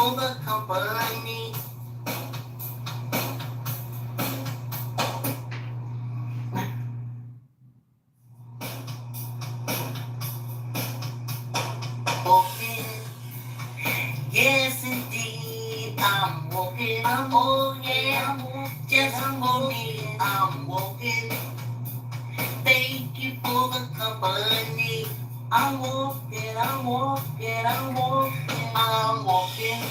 for the company. Walking, yes indeed, I'm walking. Oh yeah, just for me, I'm walking. Thank you for the company. I'm walking, I'm walking, I'm walking, I'm walking.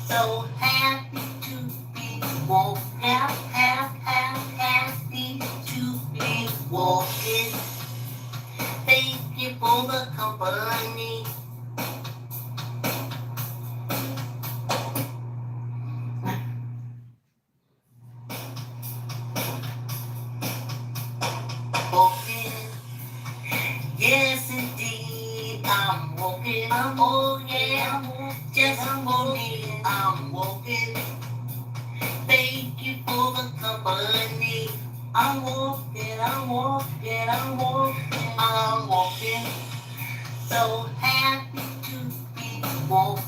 So happy to be walking, happy to be walking. Thank you for the company. Walking, yes indeed, I'm walking. Oh yeah, just for me, I'm walking. Thank you for the company. I'm walking, I'm walking, I'm walking, I'm walking. So happy to be walking,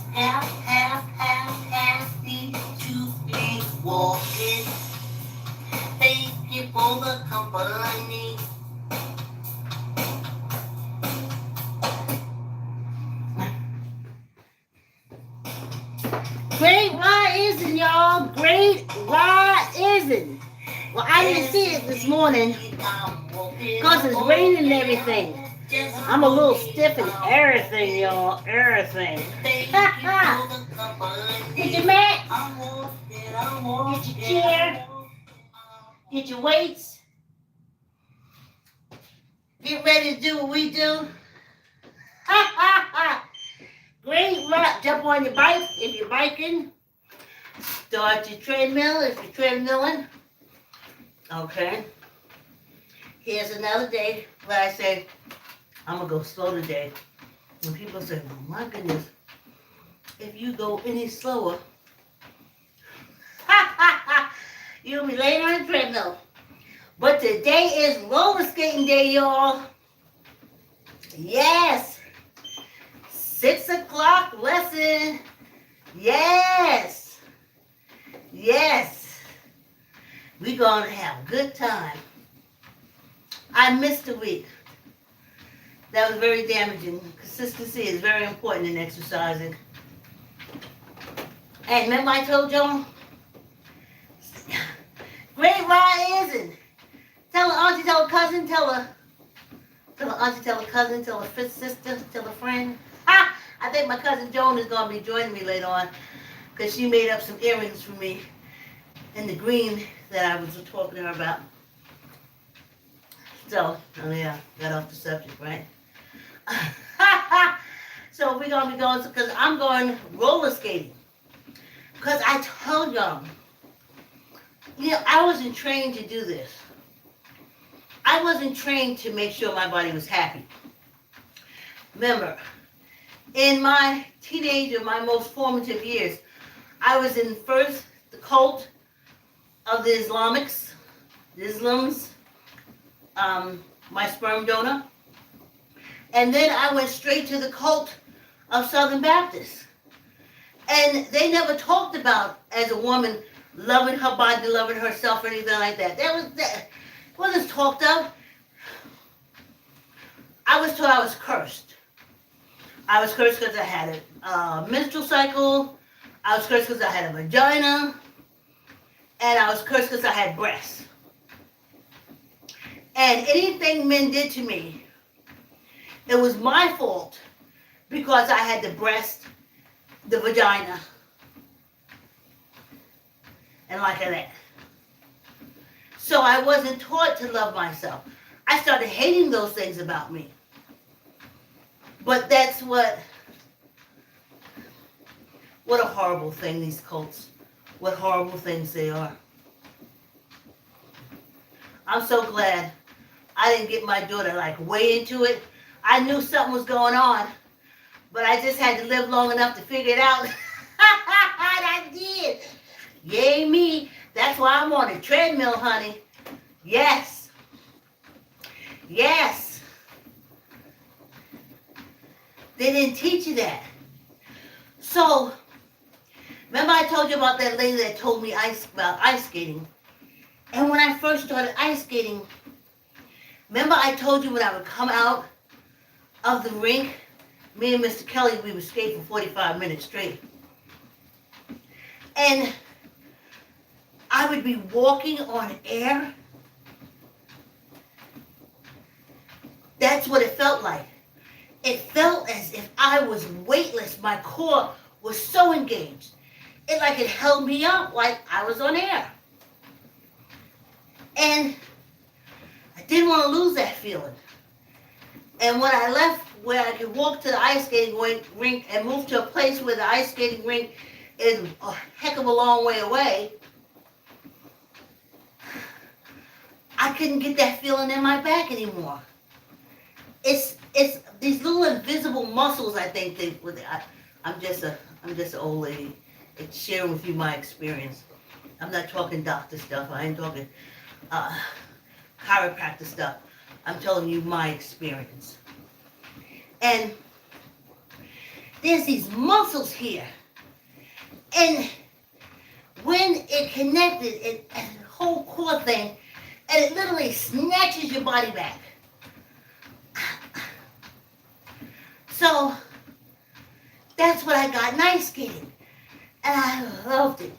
happy to be walking. Thank you for the company. Great Rising, y'all. Great Rising. Well, I didn't see it this morning because it's raining and everything. I'm a little stiff and everything, y'all. Everything. Get your mat. Get your chair. Get your weights. Get ready to do what we do. Great rock. Jump on your bike if you're biking. Start your treadmill if you're treadmilling. Okay. Here's another day where I say, I'm going to go slow today. And people say, oh my goodness, if you go any slower, you'll be laying on the treadmill. But today is roller skating day, y'all. Yes. 6 o'clock lesson. Yes. Yes. We're going to have a good time. I missed a week. That was very damaging. Consistency is very important in exercising. And remember I told y'all? Great Rising. Tell her auntie, tell her cousin, tell her auntie, tell her cousin, tell her fifth sister, tell her friend. Ha! I think my cousin Joan is going to be joining me later on because she made up some earrings for me in the green that I was talking to her about. So, oh yeah, got off the subject, right? So we're going to be going, because I'm going roller skating. Because I told y'all, I wasn't trained to do this. I wasn't trained to make sure my body was happy. Remember, in my teenage or my most formative years, I was in first the cult of the Islams, my sperm donor. And then I went straight to the cult of Southern Baptists. And they never talked about, as a woman, loving her body, loving herself, or anything like that. That wasn't talked of. I was told I was cursed. I was cursed because I had a menstrual cycle. I was cursed because I had a vagina. And I was cursed because I had breasts. And anything men did to me, it was my fault because I had the breast, the vagina, and like that. So I wasn't taught to love myself. I started hating those things about me. But that's what a horrible thing, these cults. What horrible things they are. I'm so glad I didn't get my daughter way into it. I knew something was going on, but I just had to live long enough to figure it out. And I did. Yay me. That's why I'm on a treadmill, honey. Yes. Yes. They didn't teach you that. So, Remember I told you about that lady that told me about ice skating? And when I first started ice skating, remember I told you when I would come out of the rink, me and Mr. Kelly, we would skate for 45 minutes straight. And I would be walking on air. That's what it felt like. It felt as if I was weightless. My core was so engaged. It held me up like I was on air. And I didn't want to lose that feeling. And when I left where I could walk to the ice skating rink and move to a place where the ice skating rink is a heck of a long way away, I couldn't get that feeling in my back anymore. It's these little invisible muscles. I think I'm just an old lady. It's sharing with you my experience. I'm not talking doctor stuff. I ain't talking chiropractor stuff. I'm telling you my experience. And there's these muscles here, and when it connected, and the whole core thing, and it literally snatches your body back. So that's what I got in ice skating, and I loved it,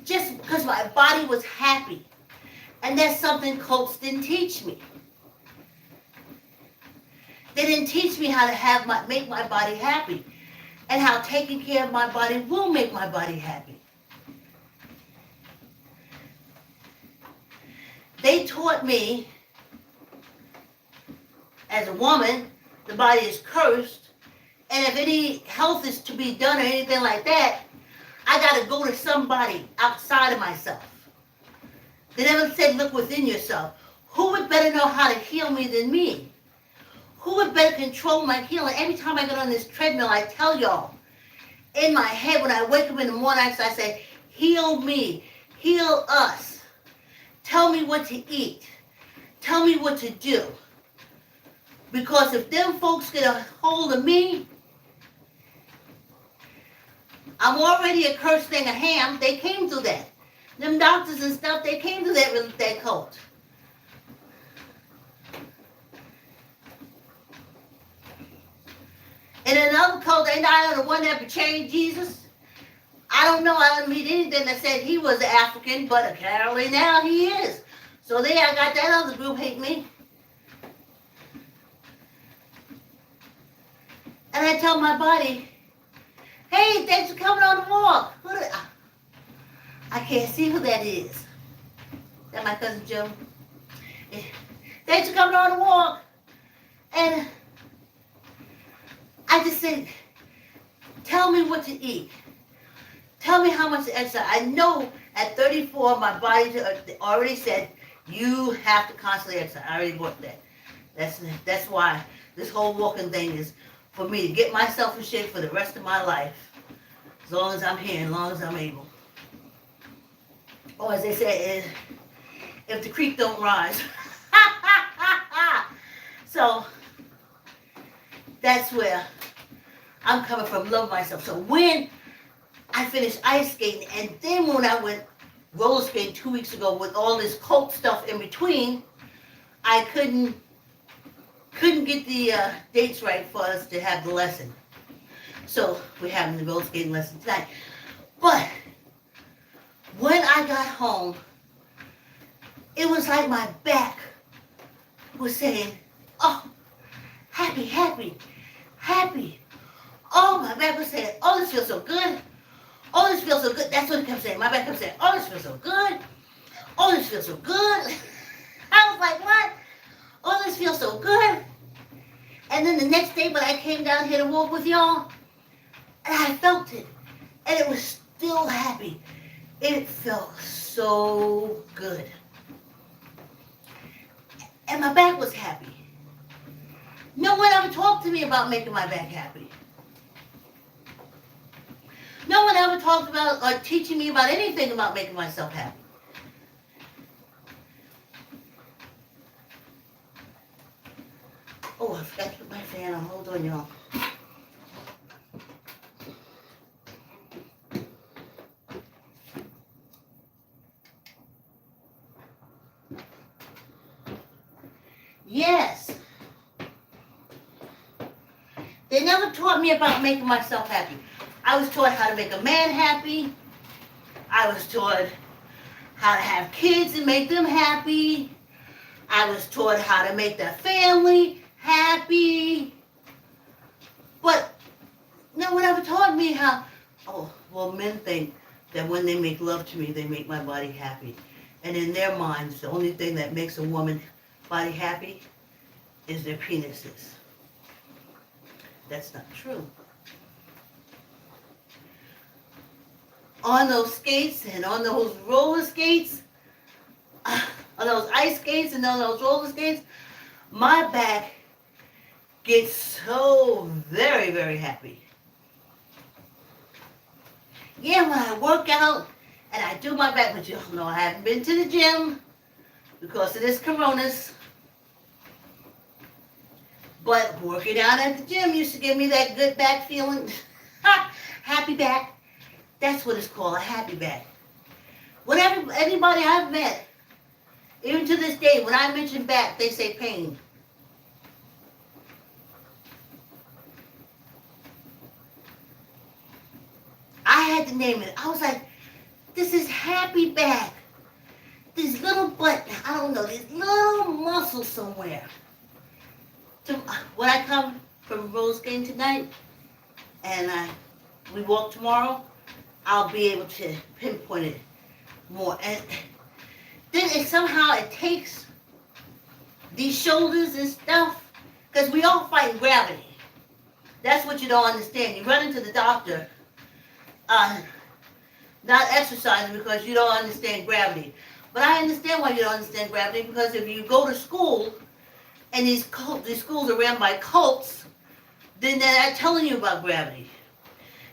just because my body was happy, and that's something Colts didn't teach me. They didn't teach me how to make my body happy, and how taking care of my body will make my body happy. They taught me, as a woman, the body is cursed, and if any health is to be done or anything like that, I got to go to somebody outside of myself. They never said, look within yourself. Who would better know how to heal me than me? Who would better control my healing? Every time I get on this treadmill, I tell y'all, in my head, when I wake up in the morning, I say, heal me, heal us. Tell me what to eat. Tell me what to do. Because if them folks get a hold of me, I'm already a cursed thing of ham. They came through that. Them doctors and stuff, they came through that cult. And another cult, ain't I the one that betrayed Jesus? I don't know. I didn't meet anything that said he was African, but apparently now he is. So there, I got that other group hate me. And I tell my body, hey, thanks for coming on the walk. I can't see who that is. Is that my cousin Joe? Thanks for coming on the walk. And I just said, tell me what to eat. Tell me how much to exercise. I know at 34, my body already said, you have to constantly exercise. I already worked that. That's why this whole walking thing is for me to get myself in shape for the rest of my life. As long as I'm here, as long as I'm able. Or as they say, if the creek don't rise. So that's where I'm coming from, love myself. So when I finished ice skating, and then when I went roller skating 2 weeks ago with all this cult stuff in between, I couldn't get the dates right for us to have the lesson. So we're having the roller skating lesson tonight. But when I got home, it was like my back was saying, oh, happy, happy, happy. Oh, my back was saying, oh, this feels so good. Oh, this feels so good. That's what it kept saying. My back kept saying, oh, this feels so good. Oh, this feels so good. I was like, what? Oh, this feels so good. And then the next day when I came down here to walk with y'all, and I felt it. And it was still happy. It felt so good. And my back was happy. No one ever talked to me about making my back happy. No one ever talked about or teaching me about anything about making myself happy. Oh, I forgot to put my fan on. Hold on, y'all. taught me about making myself happy. I was taught how to make a man happy. I was taught how to have kids and make them happy. I was taught how to make the family happy. But no one ever taught me how, oh, well, men think that when they make love to me, they make my body happy. And in their minds, the only thing that makes a woman body happy is their penises. That's not true. On those skates and on those roller skates, on those ice skates and on those roller skates, my back gets so very, very happy. Yeah, when I work out and I do my back, but you know I haven't been to the gym because of this coronas. But working out at the gym used to give me that good back feeling. Happy back. That's what it's called, a happy back. Whenever anybody I've met, even to this day, when I mention back, they say pain. I had to name it. I was like, this is happy back. This little butt, I don't know, this little muscle somewhere. When I come from roller skating tonight, and we walk tomorrow, I'll be able to pinpoint it more. And then somehow it takes these shoulders and stuff, because we all fight gravity. That's what you don't understand. You run into the doctor, not exercising because you don't understand gravity. But I understand why you don't understand gravity, because if you go to school, and these schools are ran by cults, then they're not telling you about gravity.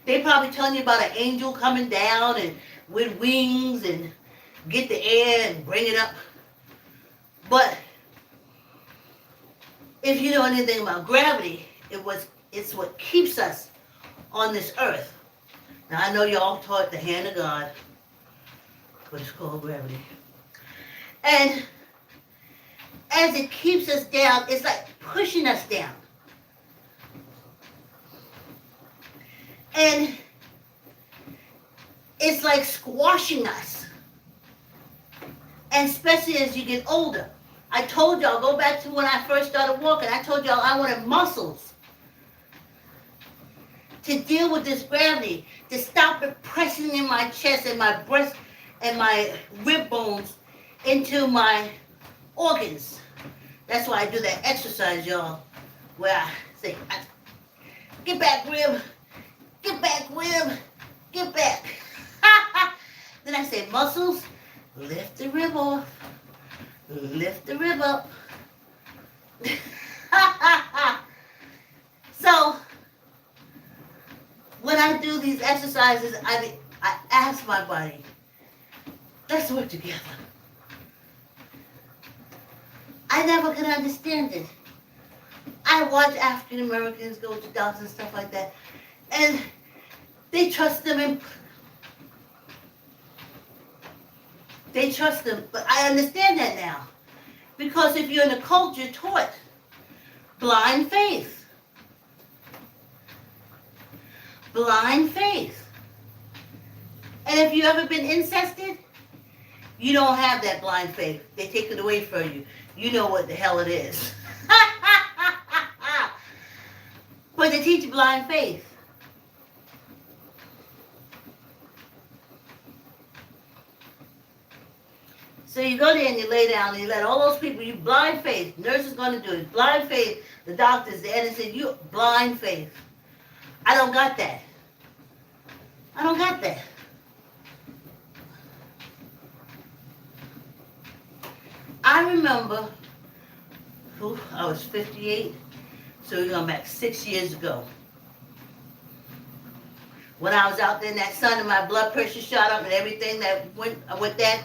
They probably telling you about an angel coming down and with wings and get the air and bring it up. But if you know anything about gravity, it's what keeps us on this earth. Now I know y'all taught the hand of God, but it's called gravity. And as it keeps us down, it's like pushing us down. And it's like squashing us. And especially as you get older. I told y'all, go back to when I first started walking, I told y'all I wanted muscles to deal with this gravity, to stop it pressing in my chest and my breast and my rib bones into my organs. That's why I do that exercise, y'all, where I say, get back, rib, get back, rib, get back. Then I say, muscles, lift the rib off, lift the rib up. So, when I do these exercises, I ask my body, let's work together. I never could understand it. I watch African Americans go to doctors and stuff like that, and they trust them, but I understand that now. Because if you're in a cult, you're taught blind faith. Blind faith. And if you've ever been incested, you don't have that blind faith. They take it away from you. You know what the hell it is. But they teach blind faith. So you go there and you lay down and you let all those people, you blind faith, nurse is going to do it, blind faith, the doctors, the editor said, you blind faith. I don't got that. I don't got that. I remember, I was 58, so we're going back 6 years ago. When I was out there in that sun and my blood pressure shot up and everything that went with that,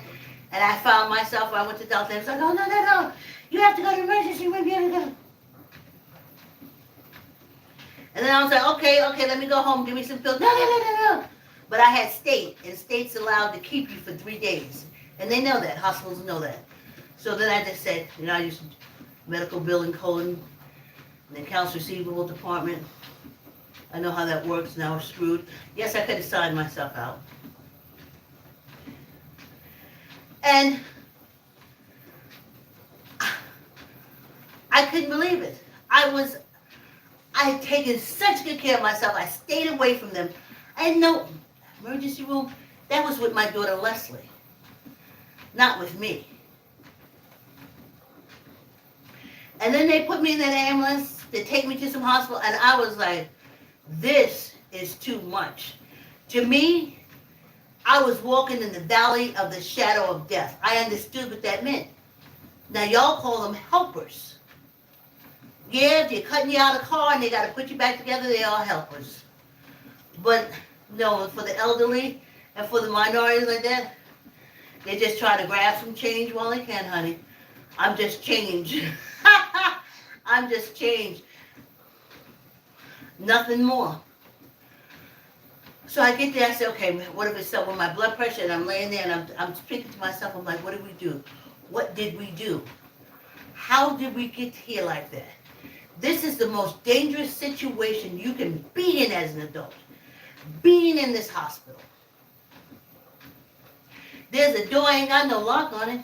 and I found myself, I went to the doctor and I was like, oh, no, you have to go to emergency room, you have to go. And then I was like, okay, let me go home, give me some pills. No. But I had state, and state's allowed to keep you for 3 days. And they know that, hospitals know that. So then I just said, I used medical billing code, and the accounts receivable department. I know how that works, and I was screwed. Yes, I could have signed myself out. And I couldn't believe it. I had taken such good care of myself. I stayed away from them. I had no emergency room. That was with my daughter Leslie, not with me. And then they put me in that ambulance to take me to some hospital, and I was like, this is too much. To me, I was walking in the valley of the shadow of death. I understood what that meant. Now, y'all call them helpers. Yeah, if they're cutting you out of the car and they got to put you back together, they are helpers. But no, for the elderly and for the minorities like that, they just try to grab some change while they can, honey. I'm just change. I'm just change. Nothing more. So I get there, I say, okay, what if it's something with my blood pressure? And I'm laying there and I'm speaking to myself. I'm like, what did we do? What did we do? How did we get here like that? This is the most dangerous situation you can be in as an adult. Being in this hospital. There's a door, ain't got no lock on it.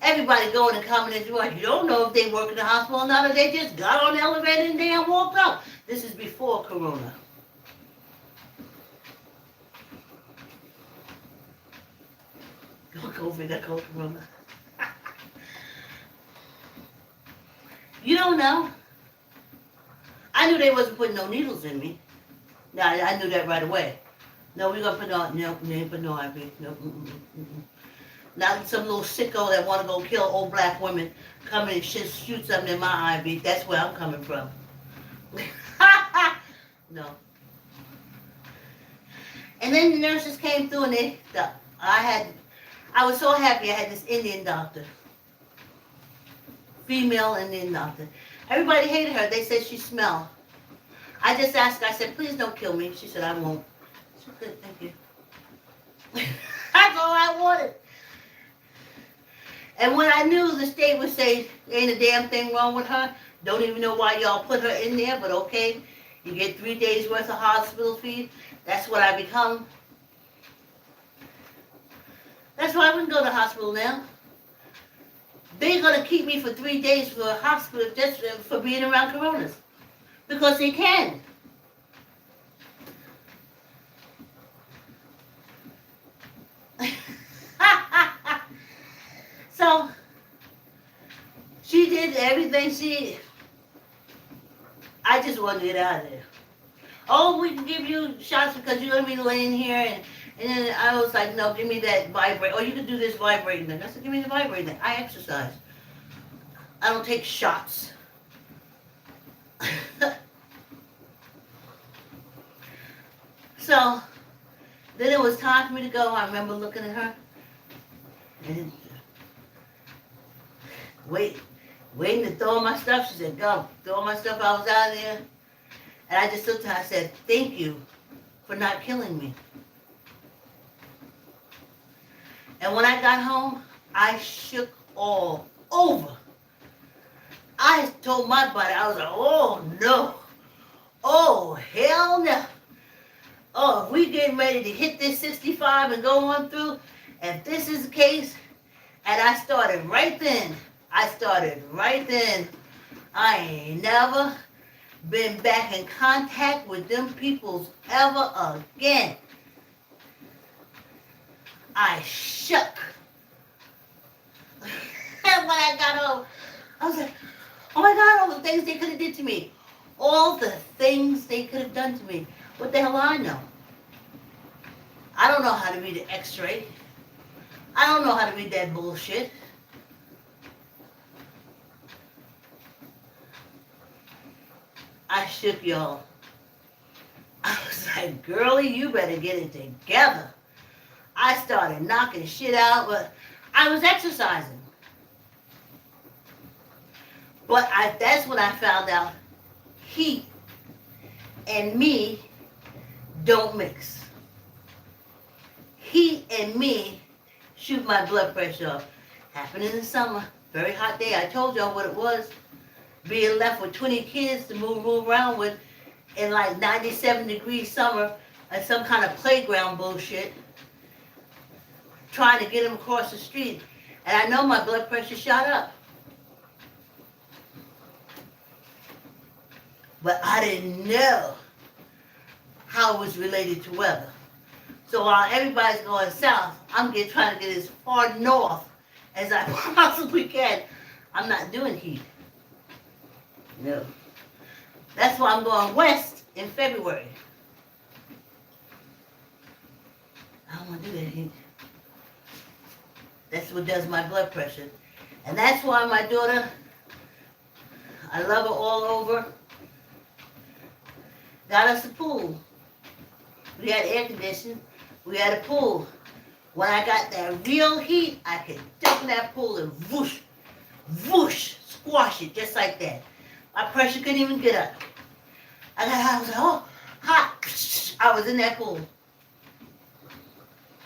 Everybody going and coming in. You don't know if they work in the hospital or not, or they just got on the elevator and damn walked out. This is before Corona. Go COVID, go Corona. You don't know. I knew they wasn't putting no needles in me. Now I knew that right away. No, we're gonna put no, they ain't put no IV. No, Not some little sicko that want to go kill old black women coming and shoot something in my IV. That's where I'm coming from. No. And then the nurses came through and I was so happy I had this Indian doctor. Female Indian doctor. Everybody hated her. They said she smelled. I just asked her, I said, please don't kill me. She said, I won't. I said, good, thank you. That's all I wanted. And when I knew the state would say, ain't a damn thing wrong with her, don't even know why y'all put her in there, but okay, you get 3 days worth of hospital fees. That's what I become. That's why I wouldn't go to hospital now. They're going to keep me for 3 days for a hospital just for being around coronas. Because they can. So, she did everything she... I just wanted to get out of there. Oh, we can give you shots because you're going to be laying here. And then I was like, no, give me that vibrate. Oh, you can do this vibrating thing. I said, give me the vibrating thing. I exercise. I don't take shots. So, then it was time for me to go. I remember looking at her. And waiting to throw my stuff. She said, go. Throw my stuff. I was out of there. And I just looked at her. I said, thank you for not killing me. And when I got home, I shook all over. I told my body, I was like, oh no. Oh, hell no. Oh, if we getting ready to hit this 65 and go on through, if this is the case, and I started right then. I ain't never been back in contact with them peoples ever again. I shook. And when I got home, I was like, oh my God, all the things they could have did to me. All the things they could have done to me. What the hell do I know? I don't know how to read an x-ray. I don't know how to read that bullshit. I shook, y'all. I was like, girlie, you better get it together. I started knocking shit out, but I was exercising. But that's when I found out heat and me don't mix. Heat and me shoot my blood pressure up. Happened in the summer. Very hot day. I told y'all what it was. Being left with 20 kids to move around with. in like 97-degree summer at some kind of playground bullshit, trying to get him across the street. And I know my blood pressure shot up. But I didn't know how it was related to weather. So while everybody's going south, I'm trying to get as far north as I possibly can. I'm not doing heat. No. That's why I'm going west in February. I don't want to do that heat. That's what does my blood pressure. And that's why my daughter, I love her all over, got us a pool. We had air conditioning. We had a pool. When I got that real heat, I could dump in that pool and whoosh, whoosh, squash it just like that. My pressure couldn't even get up. I was like, oh, hot. I was in that pool.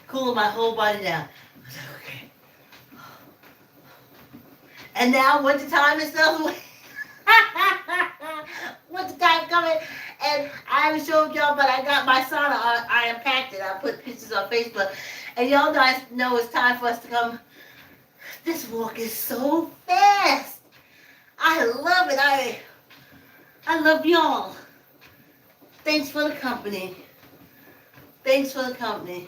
Cooling my whole body down. I was like, okay. And now winter time is still winter time coming. And I haven't showed y'all, but I got my sauna. I unpacked it. I put pictures on Facebook. And y'all know it's time for us to come. This walk is so fast. I love it. I love y'all. Thanks for the company. Thanks for the company.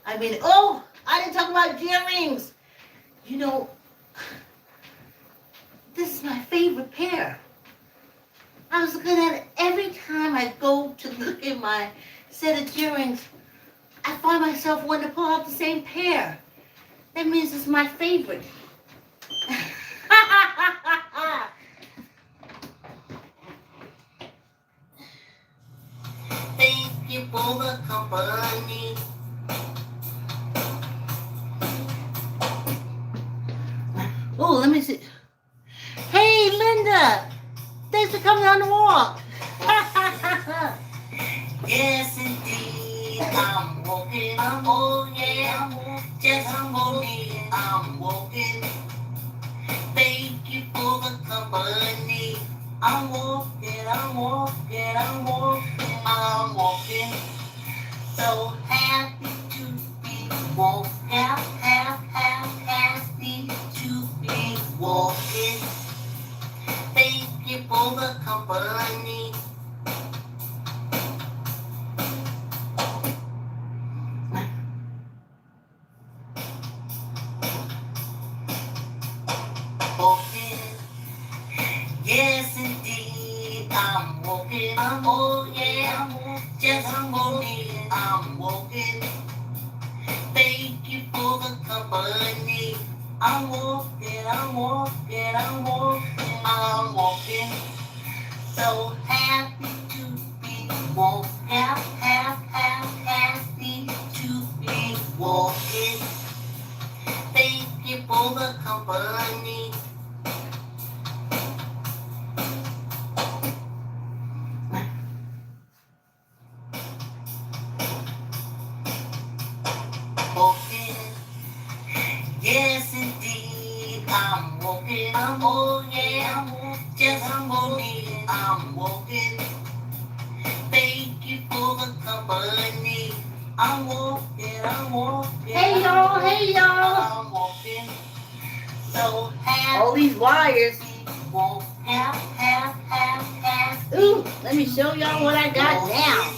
I mean, oh, I didn't talk about earrings. You know, this is my favorite pair. I was looking at it every time I go to look at my set of earrings. I find myself wanting to pull out the same pair. That means it's my favorite. Thank you for the company. Oh, let me see. Hey, Linda. Thanks for coming on the walk. Yes, indeed, I'm walking. Oh, yeah, just I'm walking. I'm walking. Thank you for the company. I'm walking, I'm walking, I'm walking, I'm walking. So happy to be walking. Happy to be walking. Thank you for the company. Walking. Yes, indeed, I'm walking. Oh, yeah, just I'm walking. I'm walking. Thank you for the company. I'm walking, I'm walking, I'm walking, I'm walking. So happy to be walking. Happy to be walking. Thank you for the company. Walking. Yes, indeed, I'm walking. Oh, yeah, just I'm walking. I'm walking. Thank you for the company. I'm walking, I'm walking. Hey, y'all, hey, y'all. I'm walking. So happy. All these wires. Walk, Ooh, let me show y'all what I got now.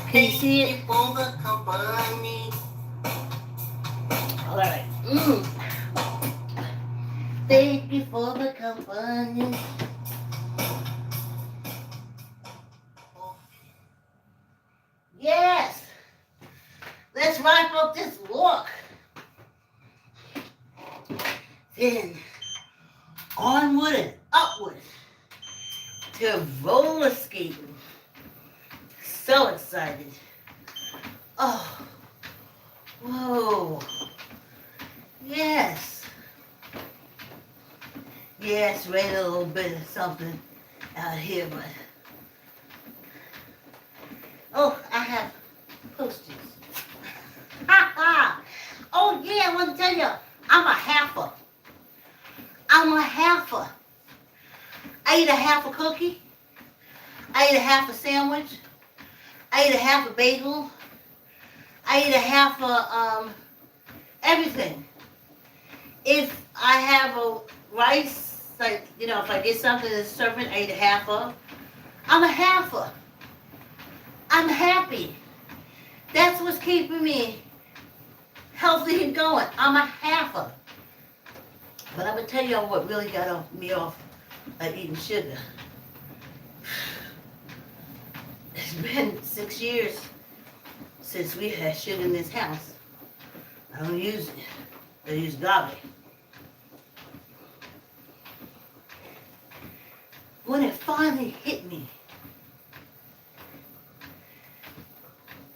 Can you see it? Thank you for the company. All right. Thank you for the company. Yes. Let's wrap up this walk. Then onward and upward to roller skating. So excited. Oh. Whoa. Yes. Yes, rain a little bit of something out here, but oh, I have posters. Ha ha! Oh yeah, I want to tell you, I'm a halfer. I'm a halfer. I eat a half a cookie. I ate a half a sandwich. I ate a half a bagel. I ate a half a everything. If I have a rice, like, if I get something that's serving, I eat a half of. I'm a halfer. I'm happy. That's what's keeping me healthy and going. I'm a halfer. But I'm going to tell you what really got me off of eating sugar. It's been 6 years since we had sugar in this house. I don't use it. I use agave. When it finally hit me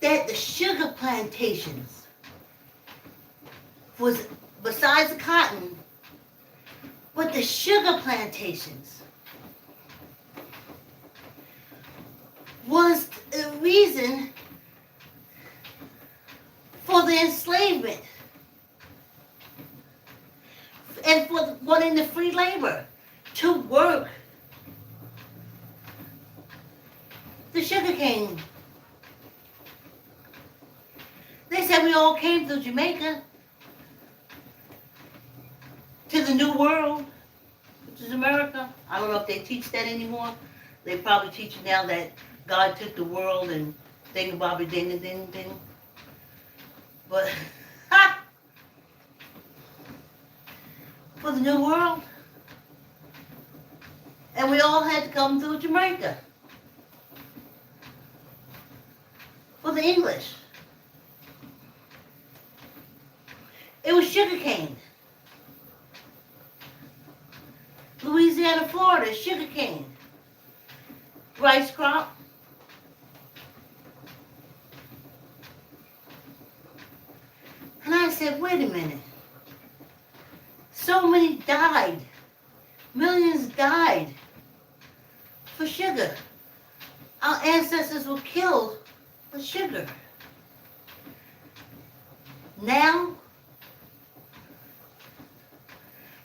that the sugar plantations was, besides the cotton, but the sugar plantations was the reason for the enslavement and for wanting the free labor to work the sugarcane. They said we all came through Jamaica to the New World, which is America. I don't know if they teach that anymore. They probably teach it now that God took the world and thing-a-bobby ding-a-ding-ding. But, ha! For the New World. And we all had to come through Jamaica. For the English. It was sugarcane. Louisiana, Florida, sugarcane. Rice crop. And I said, wait a minute. So many died. Millions died for sugar. Our ancestors were killed for sugar. Now,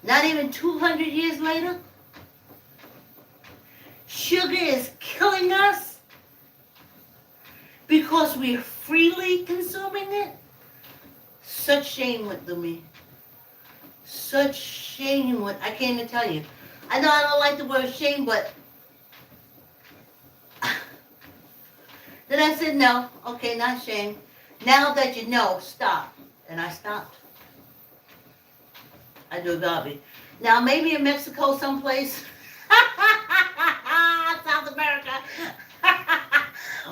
not even 200 years later, sugar is killing us because we're freely consuming it. Such shame went through me. Such shame went, I can't even tell you. I know I don't like the word shame, but then I said, no, okay, not shame. Now that you know, stop. And I stopped. I do agave. Now, maybe in Mexico someplace, South America,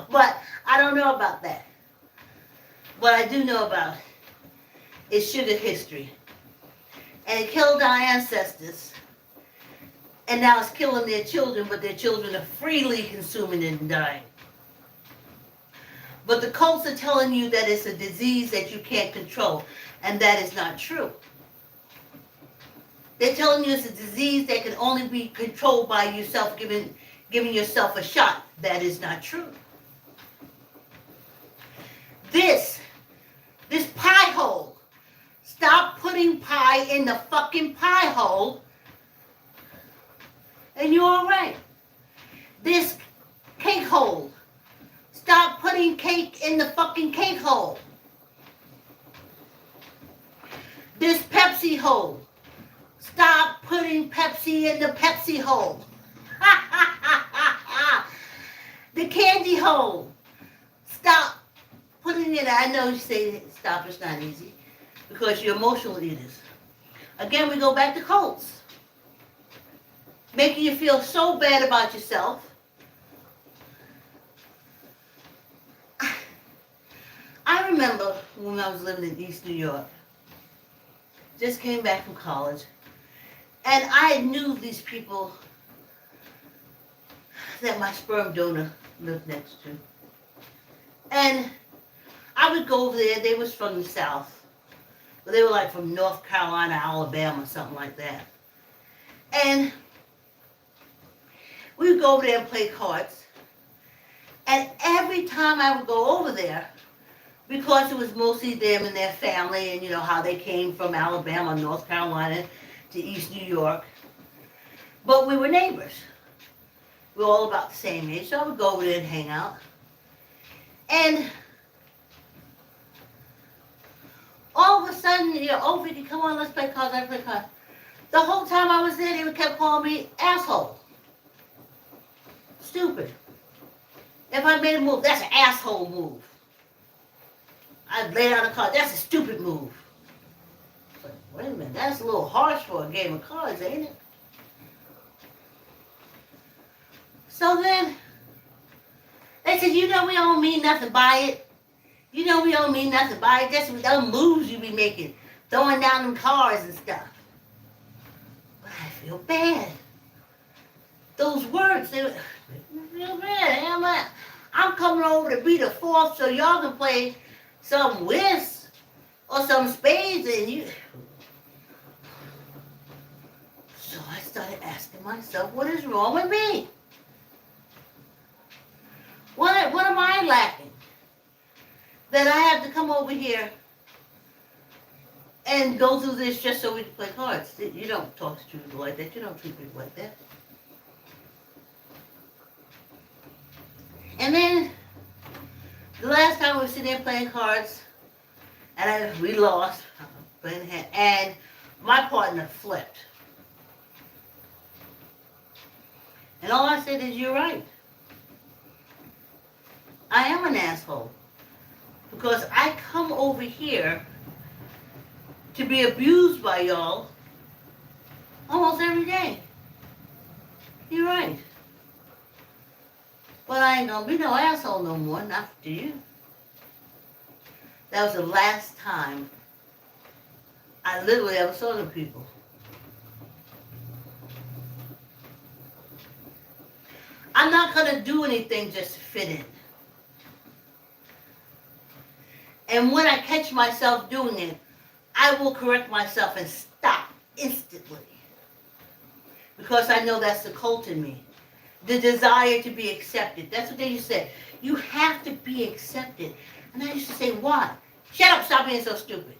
but I don't know about that. What I do know about is sugar history. And it killed our ancestors. And now it's killing their children, but their children are freely consuming it and dying. But the cults are telling you that it's a disease that you can't control, and that is not true. They're telling you it's a disease that can only be controlled by yourself, giving yourself a shot. That is not true. This pie hole. Stop putting pie in the fucking pie hole, and you're all right. This cake hole. Stop putting cake in the fucking cake hole. This Pepsi hole. Stop putting Pepsi in the Pepsi hole. The candy hole. Stop putting it. I know you say stop, it's not easy. Because you're emotional eaters. Again, we go back to cults. Making you feel so bad about yourself. I remember when I was living in East New York. Just came back from college. And I knew these people that my sperm donor lived next to. And I would go over there. They was from the South. But they were like from North Carolina, Alabama, something like that. And we would go over there and play cards. And every time I would go over there, because it was mostly them and their family and, how they came from Alabama, North Carolina to East New York. But we were neighbors. We're all about the same age, so I would go over there and hang out. And all of a sudden, oh, Vicky, come on, let's play cards, let's play cards. The whole time I was there, they kept calling me asshole. Stupid. If I made a move, that's an asshole move. I'd lay down a card, that's a stupid move. But wait a minute, that's a little harsh for a game of cards, ain't it? So then, they said, we don't mean nothing by it. We don't mean nothing by it. Just those moves you be making, throwing down them cards and stuff. But I feel bad. Those words, they feel bad. I'm coming over to be the fourth so y'all can play some whist or some spades and you. So I started asking myself, what is wrong with me? What am I lacking? That I have to come over here and go through this just so we can play cards. You don't talk to people like that. You don't treat people like that. And then, the last time we were sitting there playing cards, and we lost, and my partner flipped. And all I said is, you're right. I am an asshole. Because I come over here to be abused by y'all almost every day. You're right. But I ain't gonna be no asshole no more, not to you. That was the last time I literally ever saw them people. I'm not gonna do anything just to fit in. And when I catch myself doing it, I will correct myself and stop instantly. Because I know that's the cult in me. The desire to be accepted. That's what they used to say. You have to be accepted. And I used to say, why? Shut up, stop being so stupid.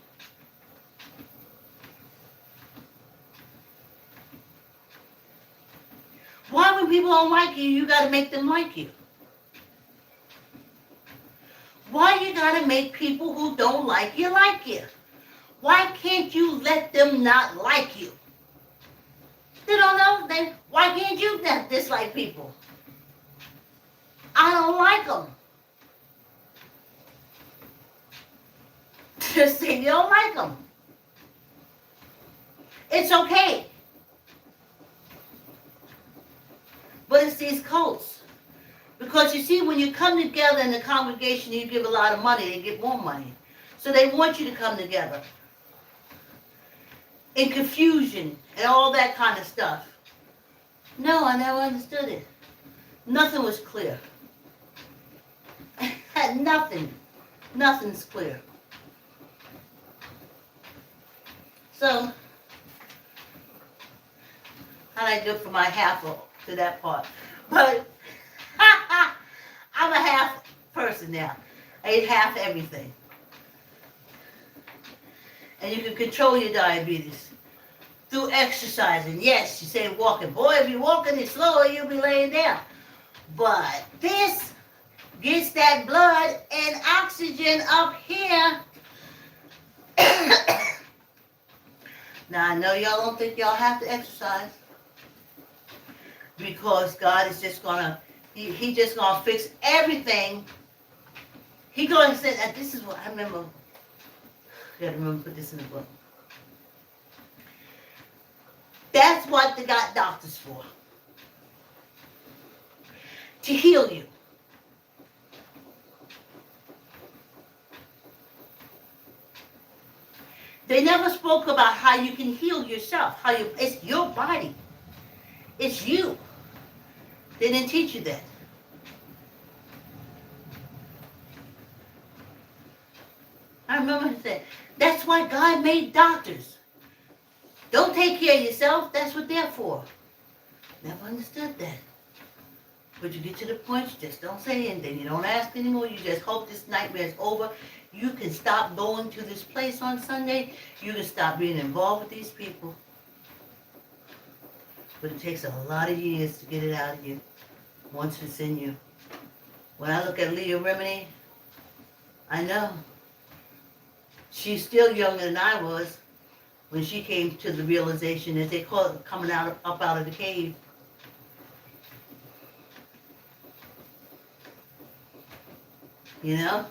Why when people don't like you, you got to make them like you? Why you gotta make people who don't like you like you? Why can't you let them not like you? They don't know. Why can't you not dislike people? I don't like them. Just say you don't like them. It's okay. But it's these cults. Because you see, when you come together in the congregation, you give a lot of money, they get more money. So they want you to come together. In confusion and all that kind of stuff. No, I never understood it. Nothing was clear. Nothing. Nothing's clear. So, how did I do for my half to that part? But I'm a half person now. I eat half everything. And you can control your diabetes through exercising. Yes, you say walking. Boy, if you're walking it slower, you'll be laying down. But this gets that blood and oxygen up here. Now, I know y'all don't think y'all have to exercise. Because God is just going to, He just going to fix everything. He going to say, and this is what I remember. I got to remember to put this in the book. That's what they got doctors for. To heal you. They never spoke about how you can heal yourself. It's your body. It's you. They didn't teach you that. I remember him saying, that's why God made doctors. Don't take care of yourself. That's what they're for. Never understood that. But you get to the point, you just don't say anything. You don't ask anymore. You just hope this nightmare is over. You can stop going to this place on Sunday. You can stop being involved with these people. But it takes a lot of years to get it out of you. once it's in you. When I look at Leah Remini, I know. She's still younger than I was when she came to the realization, as they call it, coming up out of the cave. You know?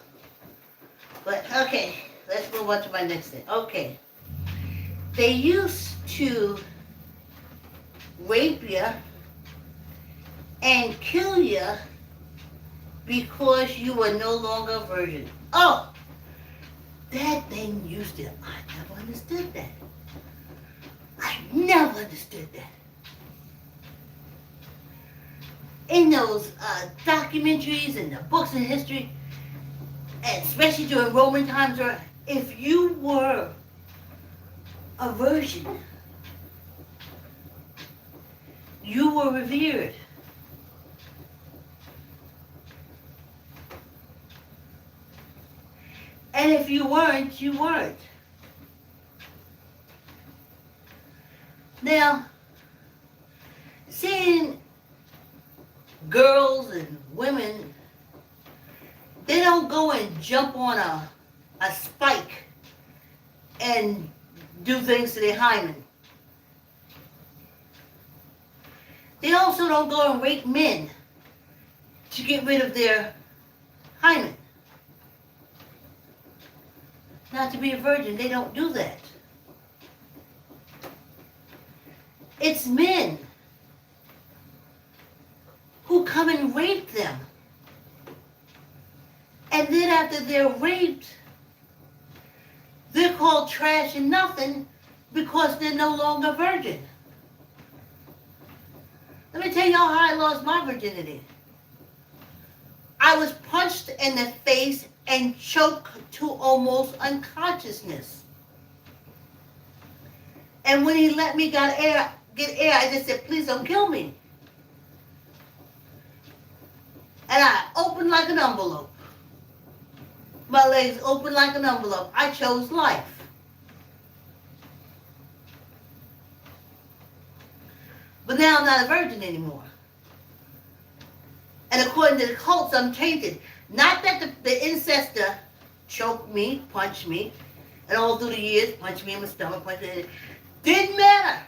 But, okay, let's move on to my next thing. Okay. They used to rape you and kill you because you were no longer a virgin. Oh! That thing used to, I never understood that. I never understood that. In those documentaries and the books in history, and especially during Roman times, if you were a virgin, you were revered. And if you weren't, you weren't. Now, seeing girls and women, they don't go and jump on a spike and do things to their hymen. They also don't go and rape men to get rid of their hymen. Not to be a virgin, they don't do that. It's men who come and rape them. And then after they're raped, they're called trash and nothing because they're no longer virgin. Let me tell y'all how I lost my virginity. I was punched in the face and choked to almost unconsciousness. And when he let me get air, I just said, please don't kill me. And I opened like an envelope. My legs opened like an envelope. I chose life. But now I'm not a virgin anymore. And according to the cults, I'm tainted. Not that the ancestor choked me, punched me, and all through the years, punched me in my stomach, punched me. Didn't matter.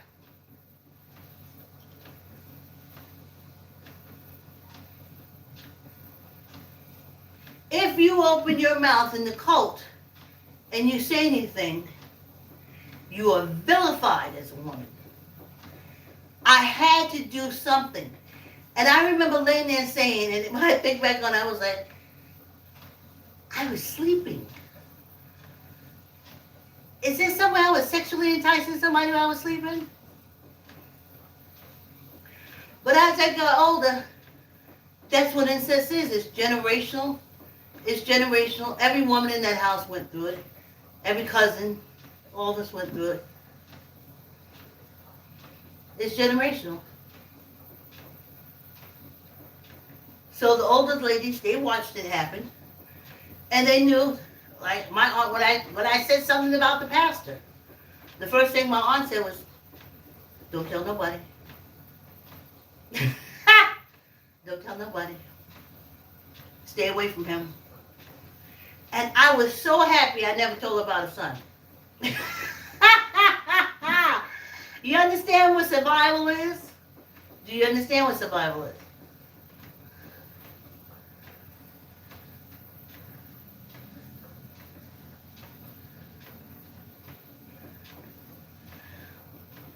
If you open your mouth in the cult and you say anything, you are vilified as a woman. I had to do something. And I remember laying there saying, and when I think back on it, I was like, I was sleeping. Is there somewhere I was sexually enticing somebody while I was sleeping? But as I got older, that's what incest is. It's generational. It's generational. Every woman in that house went through it. Every cousin, all of us went through it. It's generational. So the older ladies, they watched it happen. And they knew, like my aunt, when I said something about the pastor, the first thing my aunt said was, don't tell nobody. Don't tell nobody. Stay away from him. And I was so happy I never told her about her son. You understand what survival is? Do you understand what survival is?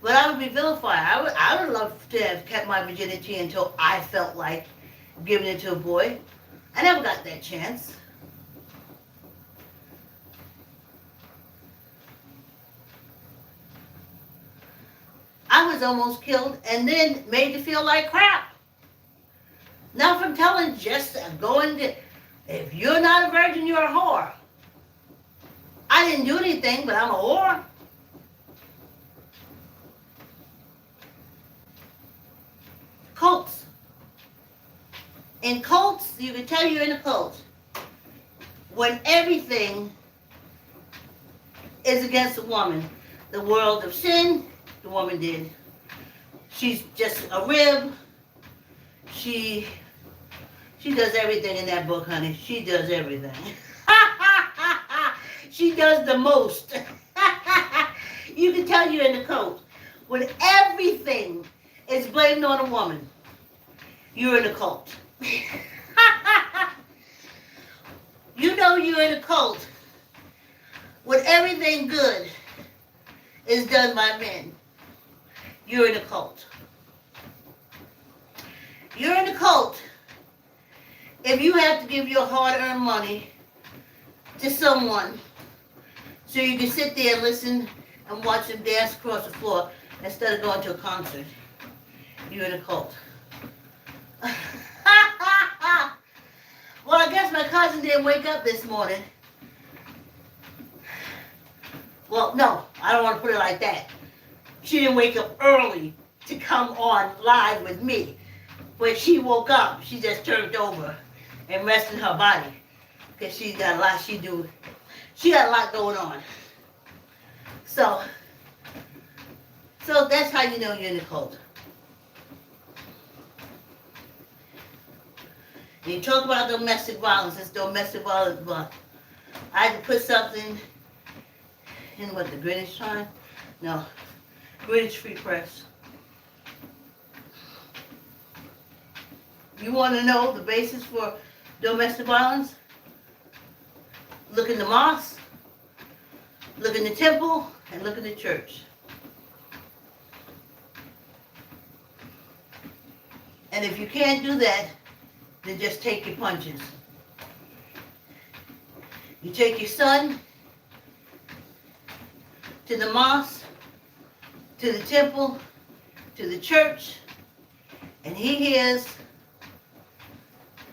But I would be vilified. I would love to have kept my virginity until I felt like giving it to a boy. I never got that chance. I was almost killed and then made to feel like crap. Now from telling just going to, if you're not a virgin, you're a whore. I didn't do anything, but I'm a whore. Cults. In cults, you can tell you're in a cult when everything is against a woman. The world of sin, the woman did. She's just a rib. She She does everything in that book, honey. She does everything. She does the most. You can tell you're in the cult. When everything is blamed on a woman, you're in a cult. You know you're in a cult when everything good is done by men. You're in a cult. You're in a cult if you have to give your hard-earned money to someone so you can sit there and listen and watch them dance across the floor instead of going to a concert. You're in a cult. Well, I guess my cousin didn't wake up this morning. Well, no, I don't want to put it like that. She didn't wake up early to come on live with me. When she woke up, she just turned over and rested her body. Because she got a lot She got a lot going on. So that's how you know you're in the cult. You talk about domestic violence, it's domestic violence, but I had to put something in what, the Greenwich time? No, Greenwich Free Press. You want to know the basis for domestic violence? Look in the mosque, look in the temple, and look in the church. And if you can't do that, then just take your punches. You take your son to the mosque, to the temple, to the church, and he hears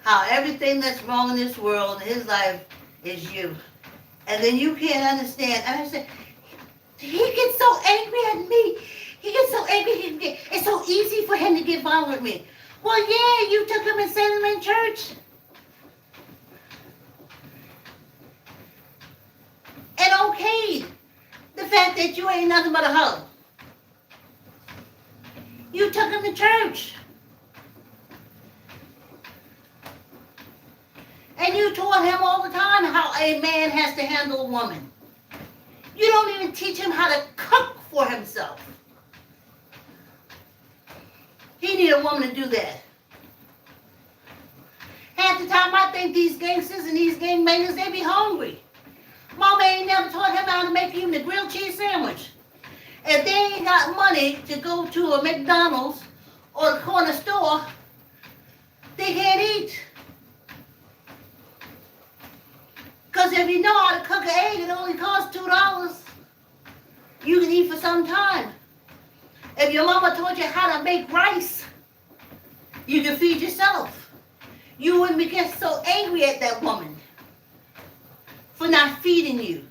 how everything that's wrong in this world, in his life, is you. And then you can't understand. And I said, he gets so angry at me. He gets so angry. It's so easy for him to get violent with me. Well, yeah, you took him and set him in church. And okayed the fact that you ain't nothing but a hoe. You took him to church. And you taught him all the time how a man has to handle a woman. You don't even teach him how to cook for himself. He need a woman to do that. Half the time I think these gangsters and these gangbangers, they be hungry. Mama ain't never taught him how to make even a grilled cheese sandwich. If they ain't got money to go to a McDonald's or the corner store, they can't eat. Because if you know how to cook an egg, it only costs $2. You can eat for some time. If your mama taught you how to make rice, you can feed yourself. You wouldn't get so angry at that woman for not feeding you.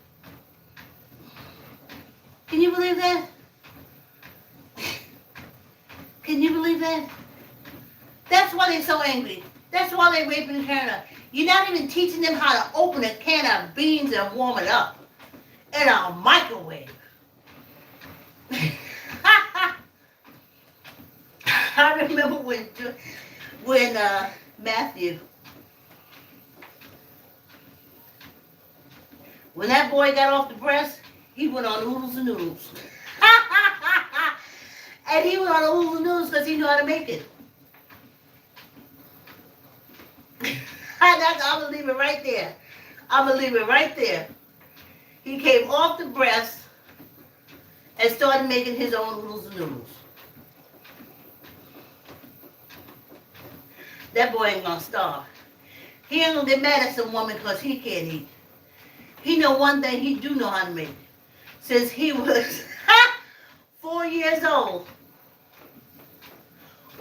Can you believe that? Can you believe that? That's why they're so angry. That's why they're raping and tearing up. You're not even teaching them how to open a can of beans and warm it up in a microwave. I remember when Matthew, when that boy got off the breast, he went on oodles and noodles. And he went on oodles and noodles because he knew how to make it. I'm going to leave it right there. I'm going to leave it right there. He came off the breast and started making his own oodles and noodles. That boy ain't going to starve. He ain't going to get mad at some woman because he can't eat. He know one thing he do know how to make. Since he was 4 years old.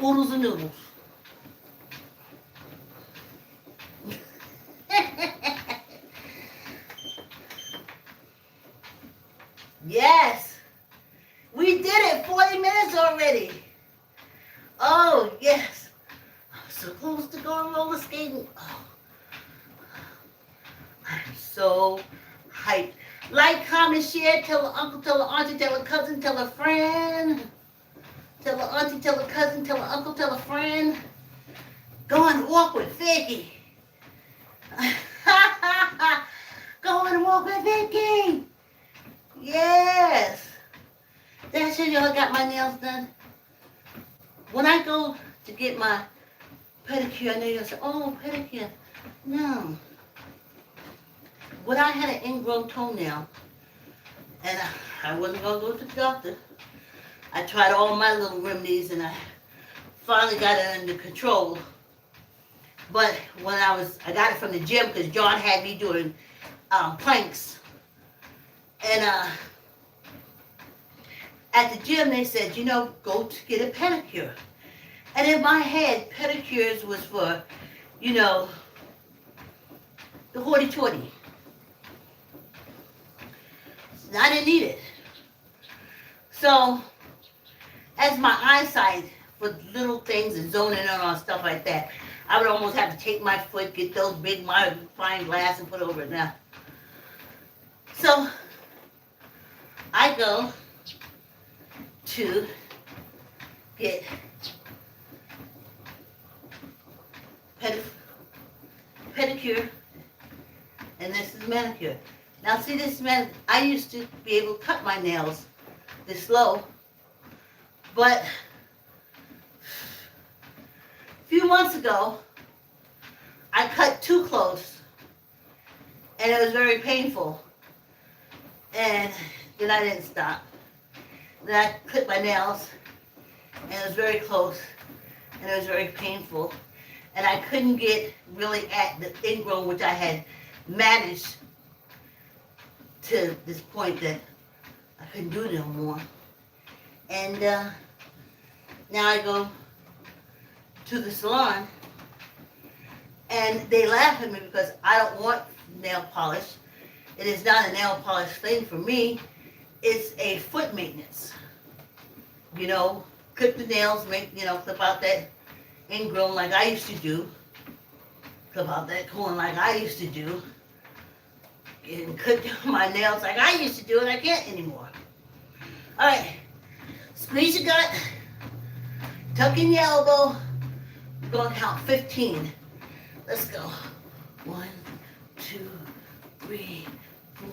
Oodles and noodles. Yes. We did it. 40 minutes already. Oh, yes. I'm so close to going roller skating. Oh. I'm so hyped. Like, comment, share, tell an uncle, tell an auntie, tell a cousin, tell a friend. Tell an auntie, tell a cousin, tell an uncle, tell a friend. Go on a walk with Vicky. Go on a walk with Vicky. Yes. That's it, y'all. Got my nails done. When I go to get my pedicure, I know you'll say, oh, pedicure. No. When I had an ingrown toenail, and I wasn't going to go to the doctor, I tried all my little remedies, and I finally got it under control. But when I got it from the gym, because John had me doing planks. And at the gym, they said, go to get a pedicure. And in my head, pedicures was for, the hoity-toity. I didn't need it. So, as my eyesight for little things and zoning in on stuff like that, I would almost have to take my foot, get those big magnifying glass and put over it now. So, I go to get pedicure, and this is manicure. Now see this I used to be able to cut my nails this low, but a few months ago, I cut too close, and it was very painful, and then I didn't stop. Then I clipped my nails, and it was very close, and it was very painful, and I couldn't get really at the ingrown, which I had managed to this point that I couldn't do it no more. And now I go to the salon, and they laugh at me because I don't want nail polish. It is not a nail polish thing for me. It's a foot maintenance. Clip the nails, clip out that ingrown like I used to do. Clip out that corn like I used to do. And clip my nails like I used to do, and I can't anymore. All right, squeeze your gut, tuck in your elbow. We're going to count 15. Let's go. 1, 2, 3, 4,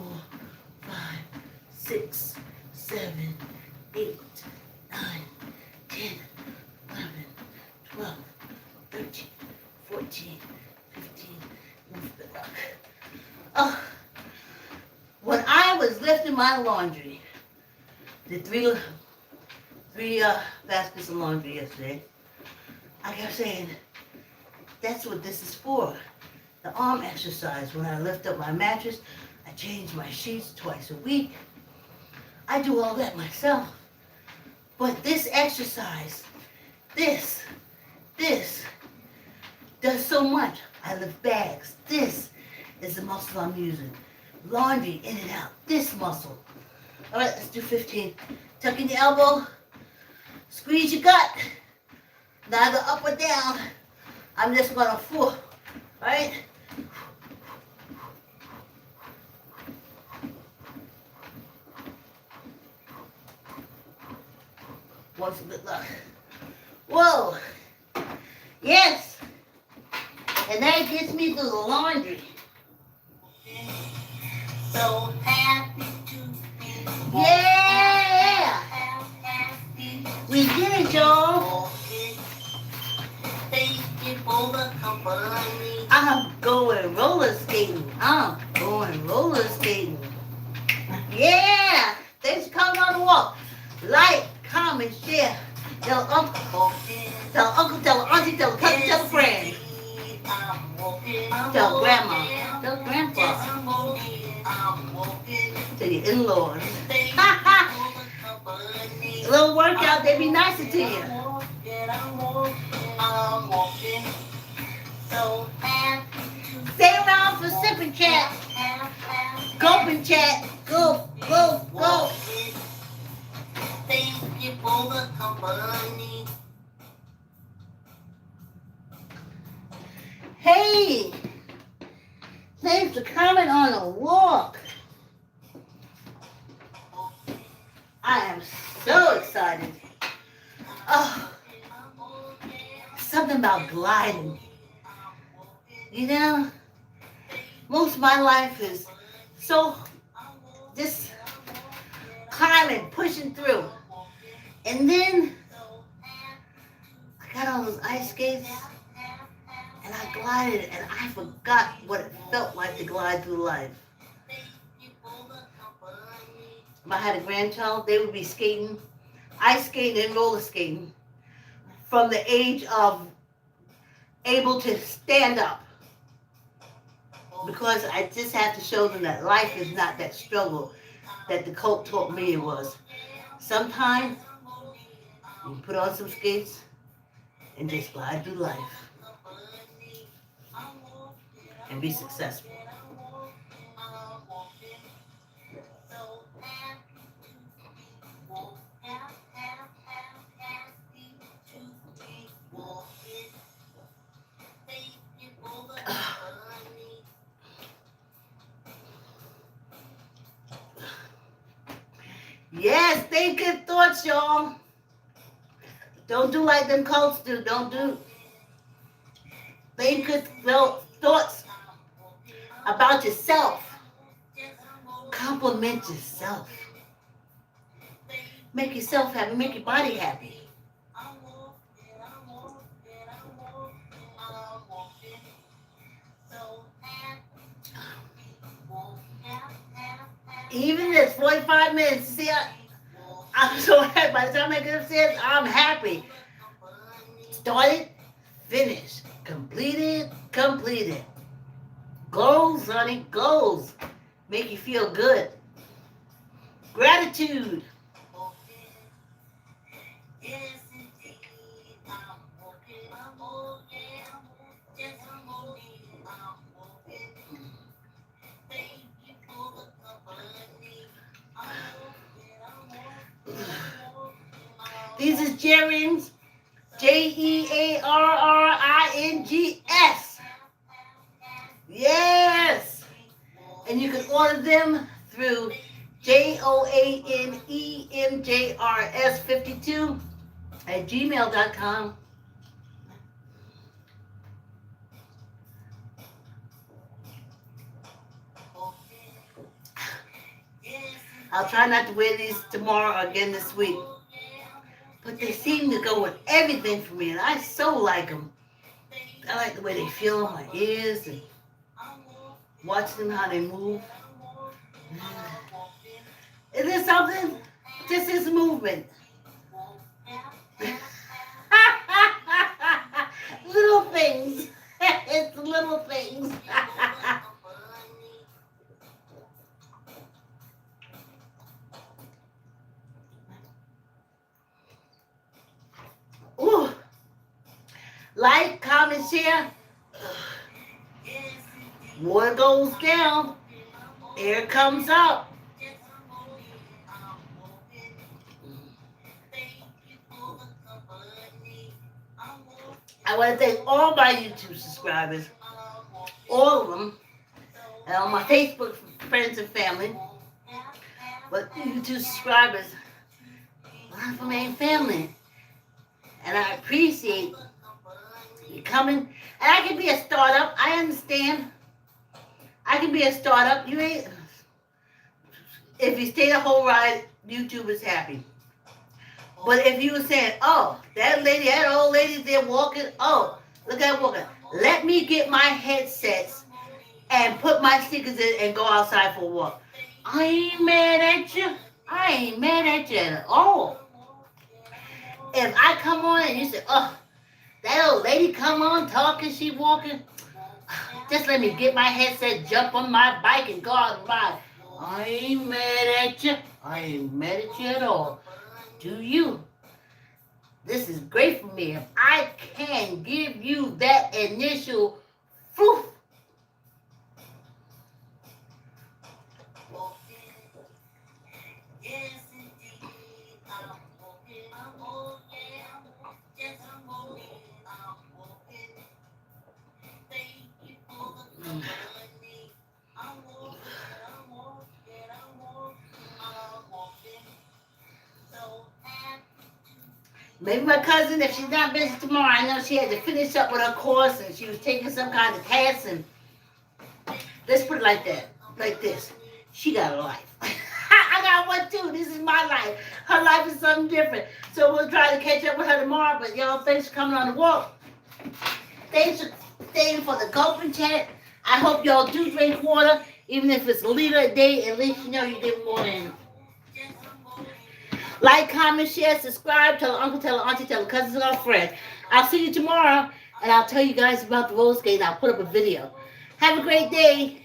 5, 6, 7, 8, 9, 10, 11, 12, 13, 14, 15. Oh, when I was lifting my laundry, the three baskets of laundry yesterday, I kept saying, that's what this is for. The arm exercise. When I lift up my mattress, I change my sheets twice a week. I do all that myself. But this exercise, this does so much. I lift bags. This is the muscle I'm using. Laundry, in and out. This muscle. All right, let's do 15. Tuck in your elbow. Squeeze your gut. Neither up or down. I'm just going to fool. Right? Once good luck. Whoa. Yes. And that gets me through the laundry. So happy to be born. Yeah. We did it, y'all. Thank you for the company. I'm going roller skating. Yeah. Thanks for coming on the walk. Like, comment, share. Tell uncle. Tell uncle, tell auntie, tell cousin, tell a friend. Tell grandma. Tell grandpa. To your in-laws. A little workout, they be nicer to you. Stay around for sip and chat. Gulp and chat. Go. Thank you for the company. Hey, thanks for coming on a walk. I am so excited. Oh, something about gliding. You know, most of my life is so just climbing, pushing through. And then I got all those ice skates and I glided and I forgot what it felt like to glide through life. If I had a grandchild, they would be skating, ice skating and roller skating from the age of able to stand up. Because I just have to show them that life is not that struggle that the cult taught me it was. Sometimes you put on some skates and just glide through life and be successful. Yes, think good thoughts, y'all. Don't do like them cults do. Don't do. Think good thoughts about yourself. Compliment yourself. Make yourself happy. Make your body happy. Even this 45 minutes, see, I'm so happy. By the time I get upstairs, I'm happy. Started, finished. Completed, completed. Goals, honey, goals. Make you feel good. Gratitude. These is Jerrings, Jearrings. Yes. And you can order them through JOANEMJRS52 @gmail.com. I'll try not to wear these tomorrow or again this week. But they seem to go with everything for me, and I so like them. I like the way they feel on my ears and watching them how they move. Is there something? Just this movement. Little things. It's little things. Ooh. Like, comment, share. Water goes down. Air comes up. I want to thank all my YouTube subscribers, all of them, and all my Facebook friends and family. But YouTube subscribers, a lot of them ain't family. And I appreciate you coming. And I can be a startup. I understand. I can be a startup. You ain't. If you stay the whole ride, YouTube is happy. But if you were saying, oh, that lady, that old lady there walking, oh, look at her walking. Let me get my headsets and put my sneakers in and go outside for a walk. I ain't mad at you. I ain't mad at you at all. If I come on and you say, oh, that old lady come on talking, she walking, just let me get my headset, jump on my bike and go out and ride. I ain't mad at you. I ain't mad at you at all. Do you? This is great for me. If I can give you that initial proof. Maybe my cousin, if she's not busy tomorrow, I know she had to finish up with her course and she was taking some kind of test. And let's put it like that, like this. She got a life. I got one too. This is my life. Her life is something different. So we'll try to catch up with her tomorrow. But y'all, thanks for coming on the walk. Thanks for staying for the gulping chat. I hope y'all do drink water, even if it's a liter a day. At least you know you get more than. Like, comment, share, subscribe. Tell uncle, tell auntie, tell cousins, and our friends. I'll see you tomorrow, and I'll tell you guys about the roller skating. I'll put up a video. Have a great day.